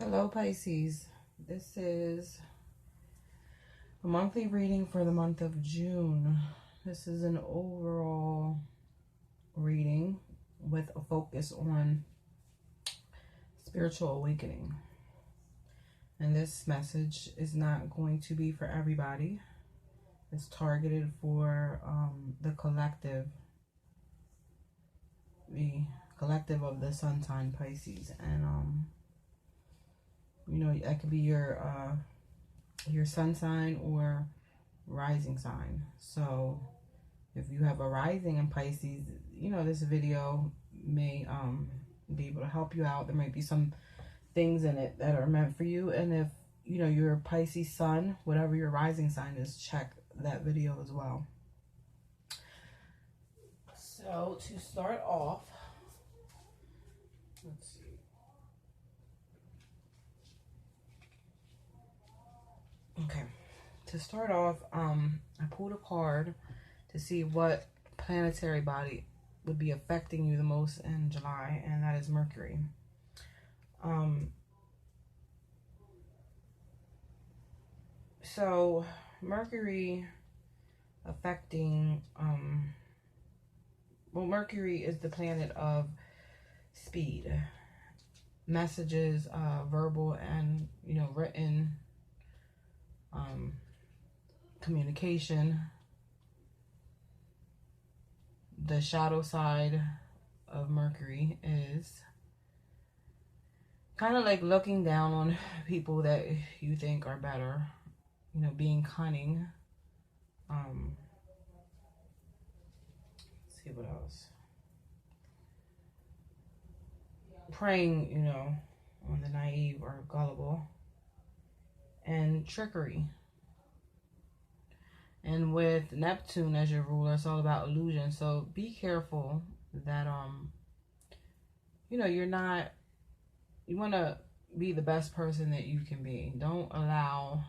Hello Pisces, this is a monthly reading for the month of June. This is an overall reading with a focus on spiritual awakening. And this message is not going to be for everybody. It's targeted for the collective of the sun sign Pisces. And you know, that could be your sun sign or rising sign. So if you have a rising in Pisces, you know, this video may be able to help you out. There might be some things in it that are meant for you. And if, you know, you're a Pisces sun, whatever your rising sign is, check that video as well. So to start off, let's see. Okay, to start off, I pulled a card to see what planetary body would be affecting you the most in July, and that is Mercury. So Mercury affecting, well, Mercury is the planet of speed, messages, verbal and, you know, written, communication. The shadow side of Mercury is kind of like looking down on people that you think are better, you know, being cunning. Let's see what else. Preying, you know, on the naive or gullible. And trickery. And with Neptune as your ruler, it's all about illusion. So be careful that, you know, you want to be the best person that you can be. Don't allow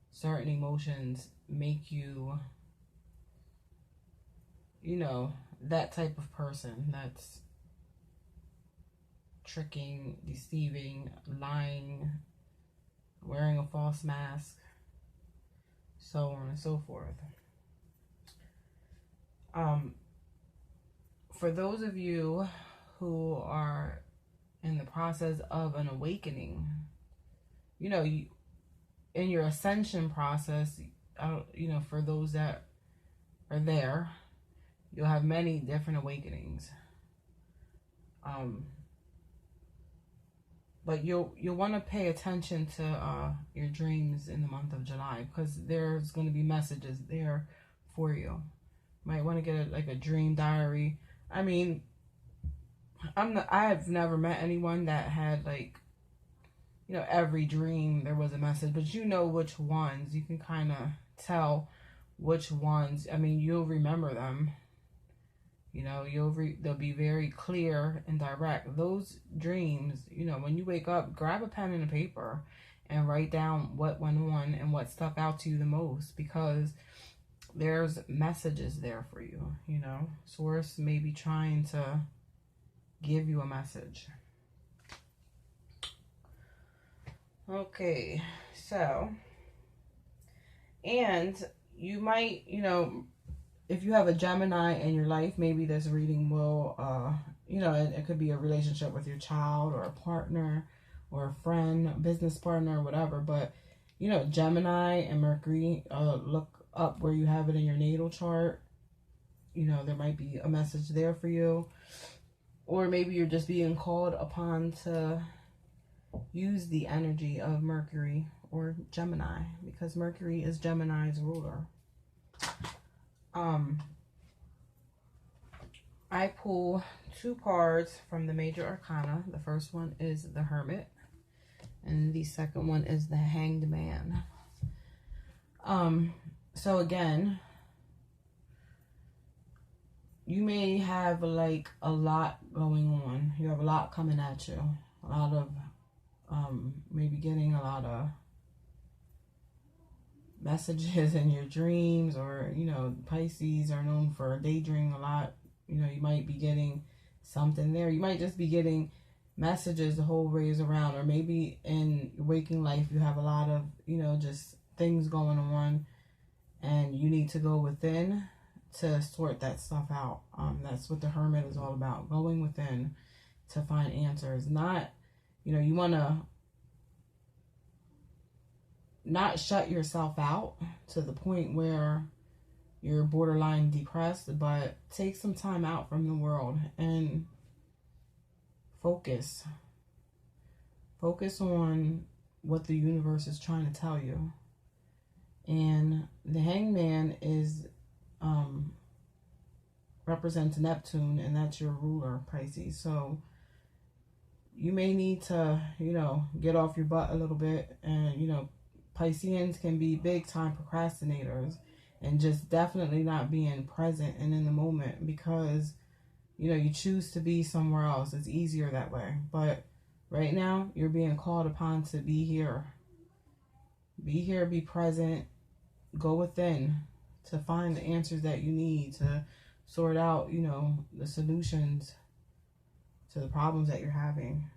certain emotions make you, you know, that type of person that's tricking, deceiving, lying, wearing a false mask, so on and so forth. For those of you who are in the process of an awakening, you know, in your ascension process, you know, for those that are there, you'll have many different awakenings. But you'll want to pay attention to your dreams in the month of July, because there's going to be messages there for you. Might want to get like a dream diary. I mean, I've never met anyone that had, like, you know, every dream there was a message, but you know which ones. You can kind of tell which ones. I mean, you'll remember them. You know, they'll be very clear and direct. Those dreams, you know, when you wake up, grab a pen and a paper and write down what went on and what stuck out to you the most, because there's messages there for you, you know. Source may be trying to give you a message. Okay, so, and you might, you know, if you have a Gemini in your life, maybe this reading will, you know, it could be a relationship with your child or a partner or a friend, a business partner, or whatever. But, you know, Gemini and Mercury, look up where you have it in your natal chart. You know, there might be a message there for you. Or maybe you're just being called upon to use the energy of Mercury or Gemini, because Mercury is Gemini's ruler. I pull two cards from the major arcana. The first one is the Hermit, and the second one is the Hanged Man. So again, you may have like a lot going on. You have a lot coming at you. A lot of, maybe getting a lot of messages in your dreams, or, you know, Pisces are known for daydreaming a lot. You know, you might be getting something there. You might just be getting messages the whole ways around, or maybe in waking life you have a lot of, you know, just things going on, and you need to go within to sort that stuff out. That's what the Hermit is all about, going within to find answers. Not, you know, you want to not shut yourself out to the point where you're borderline depressed, but take some time out from the world and focus. Focus on what the universe is trying to tell you. And the Hangman is represents Neptune, and that's your ruler, Pisces. So you may need to, you know, get off your butt a little bit. And, you know, Pisceans can be big time procrastinators and just definitely not being present and in the moment, because, you know, you choose to be somewhere else. It's easier that way. But right now, you're being called upon to be here. Be here, be present, go within to find the answers that you need to sort out, you know, the solutions to the problems that you're having.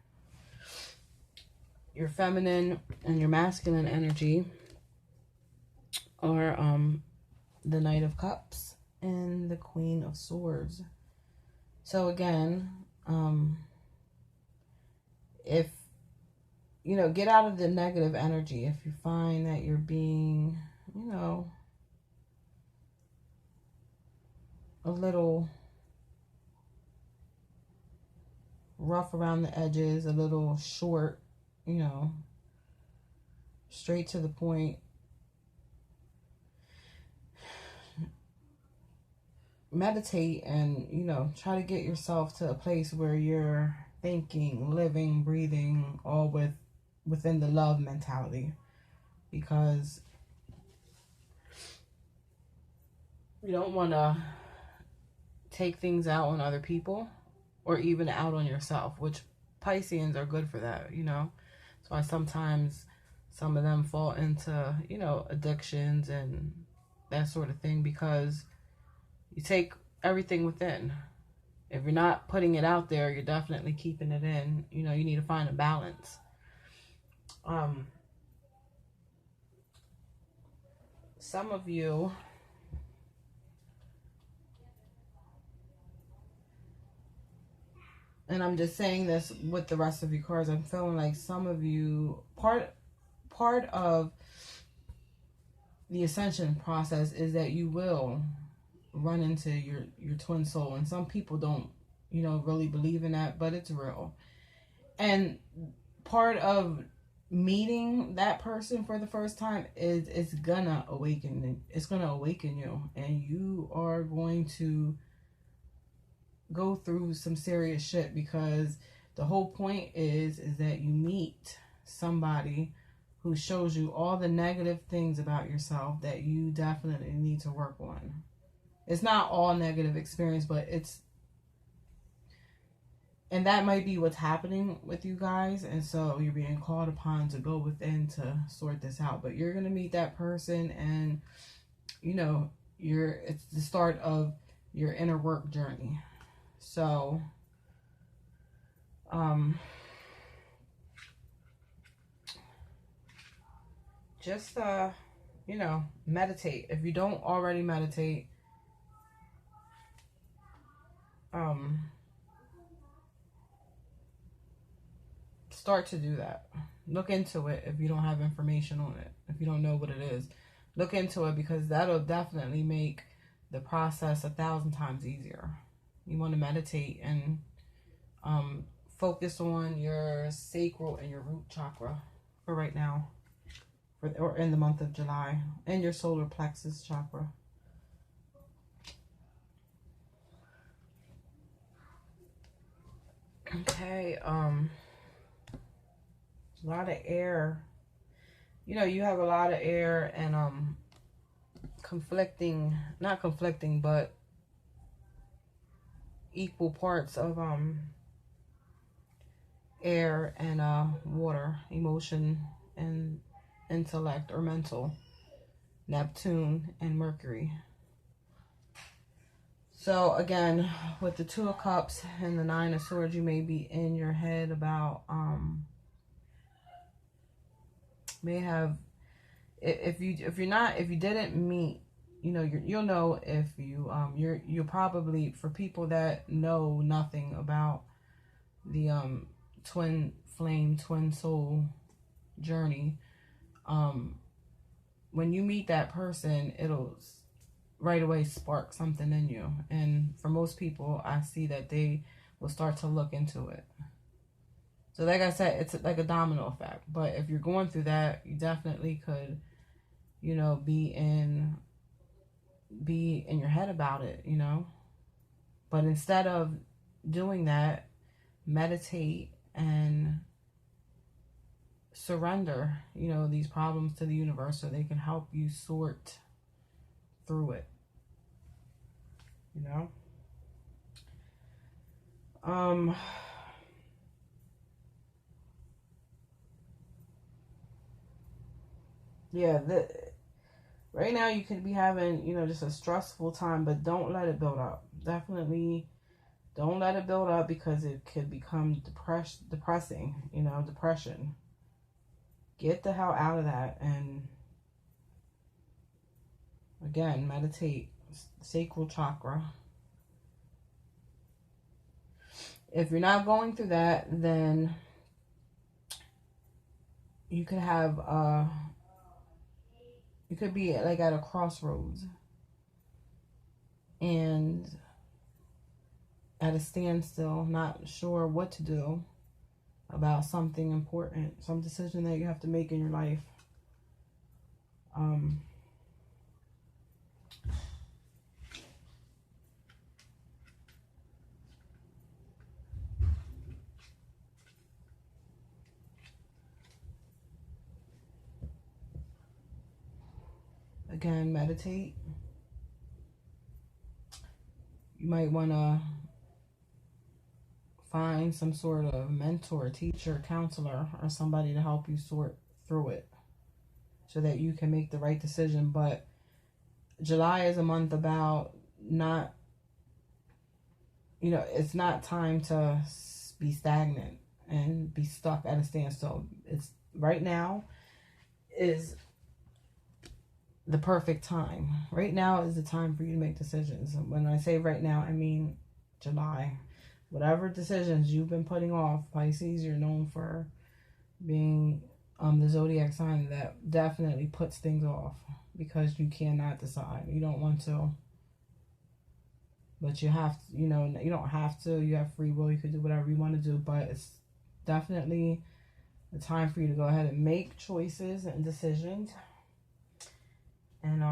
Your feminine and your masculine energy are the Knight of Cups and the Queen of Swords. So again, if, you know, get out of the negative energy. If you find that you're being, you know, a little rough around the edges, a little short, you know, straight to the point, meditate and, you know, try to get yourself to a place where you're thinking, living, breathing, all within the love mentality, because you don't want to take things out on other people or even out on yourself, which Pisceans are good for that, you know. So I sometimes some of them fall into, you know, addictions and that sort of thing, because you take everything within. If you're not putting it out there, you're definitely keeping it in. You know, you need to find a balance. Some of you, and I'm just saying this with the rest of your cards, I'm feeling like some of you, part of the ascension process is that you will run into your twin soul. And some people don't, you know, really believe in that, but it's real. And part of meeting that person for the first time is it's gonna awaken you, and you are going to go through some serious shit, because the whole point is that you meet somebody who shows you all the negative things about yourself that you definitely need to work on. It's not all negative experience, but and that might be what's happening with you guys. And so you're being called upon to go within to sort this out. But you're going to meet that person, and, you know, it's the start of your inner work journey. So, just, you know, meditate. If you don't already meditate, start to do that. Look into it if you don't have information on it. If you don't know what it is, look into it, because that'll definitely make the process 1,000 times easier. You want to meditate and focus on your sacral and your root chakra for right now, or in the month of July, and your solar plexus chakra. Okay, a lot of air. You know, you have a lot of air and not conflicting, but equal parts of air and water, emotion and intellect or mental, Neptune and Mercury. So again, with the Two of Cups and the Nine of Swords, you may be in your head about, may have, if you didn't meet, you know, you'll know if you, you're probably, for people that know nothing about the, twin flame, twin soul journey, when you meet that person, it'll right away spark something in you. And for most people, I see that they will start to look into it. So like I said, it's like a domino effect. But if you're going through that, you definitely could, you know, be in your head about it, you know. But instead of doing that, meditate and surrender, you know, these problems to the universe so they can help you sort through it, you know. Yeah, right now you could be having, you know, just a stressful time, but don't let it build up. Definitely don't let it build up, because it could become depressing, you know, depression. Get the hell out of that. And again, meditate, sacral chakra. If you're not going through that, then you could have, you could be like at a crossroads and at a standstill, not sure what to do about something important, some decision that you have to make in your life. Again, meditate. You might want to find some sort of mentor, teacher, counselor, or somebody to help you sort through it so that you can make the right decision. But July is a month about not, you know, it's not time to be stagnant and be stuck at a standstill. It's right now is the perfect time. Right now is the time for you to make decisions. When I say right now, I mean July. Whatever decisions you've been putting off, Pisces, you're known for being the zodiac sign that definitely puts things off because you cannot decide. You don't want to, but you have to, you know, you don't have to. You have free will. You could do whatever you want to do, but it's definitely the time for you to go ahead and make choices and decisions. And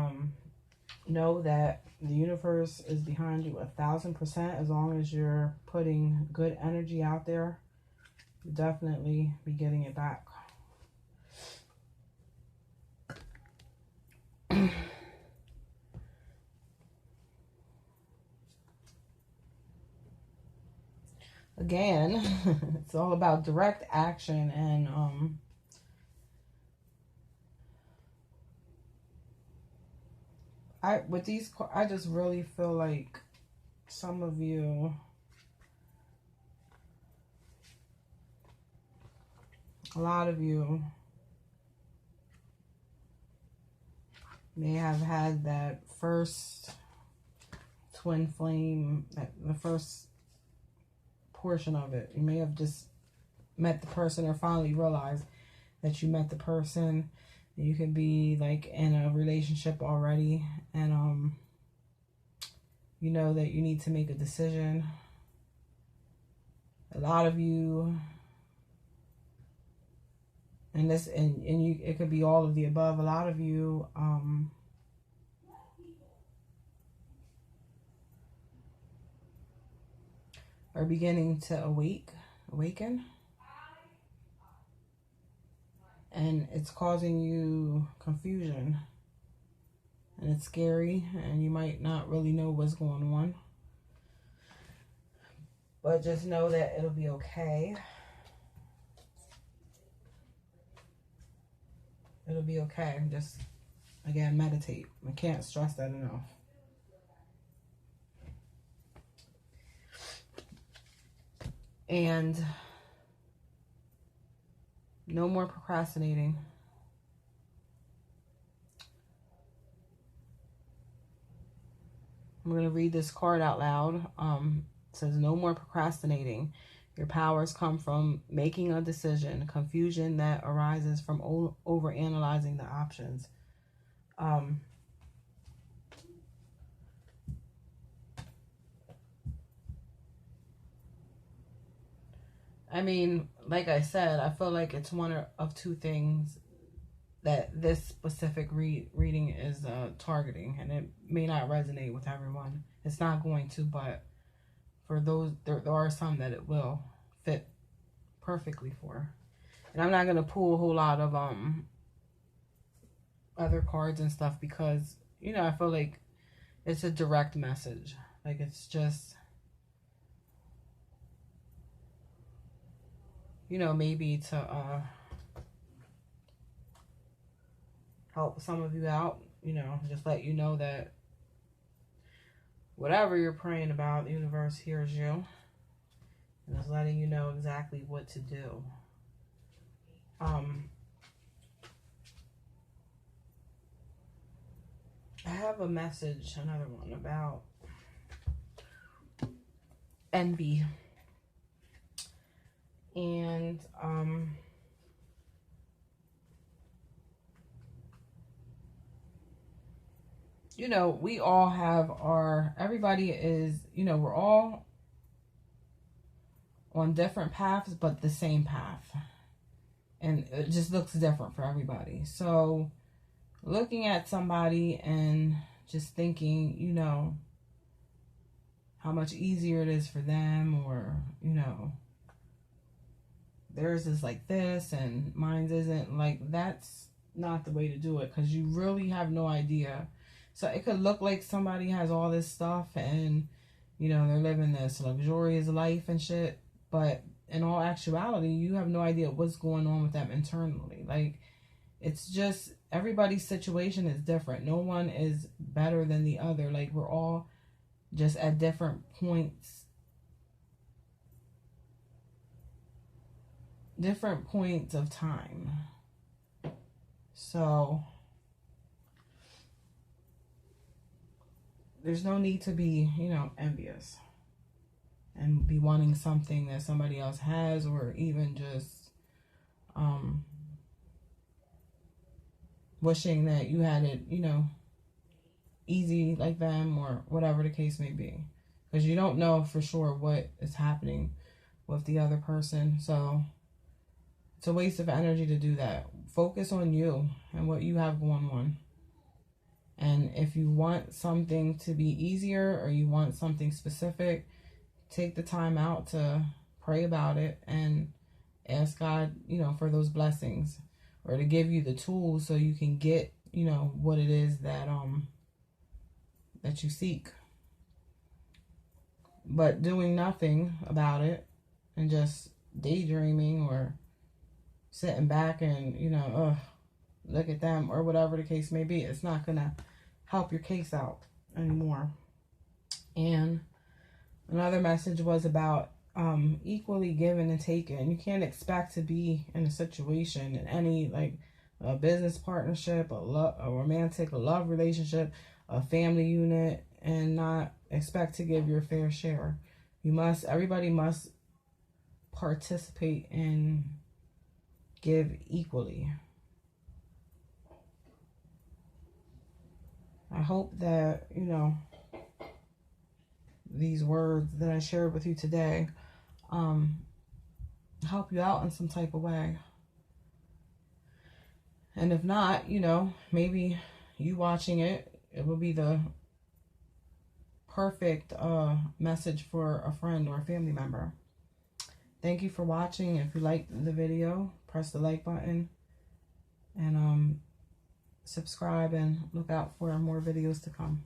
know that the universe is behind you 1,000%. As long as you're putting good energy out there, you'll definitely be getting it back. Again, it's all about direct action. And I just really feel like some of you, a lot of you may have had that first twin flame, the first portion of it. You may have just met the person or finally realized that you met the person. You could be like in a relationship already, and you know that you need to make a decision. A lot of you, and you, it could be all of the above. A lot of you are beginning to awaken. And it's causing you confusion. And it's scary. And you might not really know what's going on. But just know that it'll be okay. It'll be okay. Just, again, meditate. I can't stress that enough. And no more procrastinating. I'm going to read this card out loud. It says, no more procrastinating. Your powers come from making a decision. Confusion that arises from overanalyzing the options. I mean, like I said, I feel like it's one of two things that this specific reading is targeting, and it may not resonate with everyone. It's not going to, but for those, there are some that it will fit perfectly for. And I'm not going to pull a whole lot of other cards and stuff because, you know, I feel like it's a direct message. Like, it's just, you know, maybe to help some of you out, you know, just let you know that whatever you're praying about, the universe hears you and is letting you know exactly what to do. I have a message, another one, about envy. And you know, we all have everybody is, you know, we're all on different paths, but the same path. And it just looks different for everybody. So looking at somebody and just thinking, you know, how much easier it is for them, or, you know, theirs is like this and mine's isn't, like, that's not the way to do it, because you really have no idea. So it could look like somebody has all this stuff and, you know, they're living this luxurious life and shit, but in all actuality, you have no idea what's going on with them internally. Like, it's just, everybody's situation is different. No one is better than the other. Like, we're all just at different points of time. So there's no need to be, you know, envious and be wanting something that somebody else has, or even just wishing that you had it, you know, easy like them, or whatever the case may be, because you don't know for sure what is happening with the other person. So it's a waste of energy to do that. Focus on you and what you have going on. And if you want something to be easier, or you want something specific, take the time out to pray about it and ask God, you know, for those blessings, or to give you the tools so you can get, you know, what it is that that you seek. But doing nothing about it and just daydreaming or sitting back and, you know, look at them, or whatever the case may be, it's not gonna help your case out anymore. And another message was about equally given and taken. You can't expect to be in a situation, in any, like, a business partnership, a romantic, a love relationship, a family unit, and not expect to give your fair share. Everybody must participate and give equally. I hope that, you know, these words that I shared with you today help you out in some type of way. And if not, you know, maybe you watching it will be the perfect message for a friend or a family member. Thank you for watching. If you liked the video, press the like button and subscribe, and look out for more videos to come.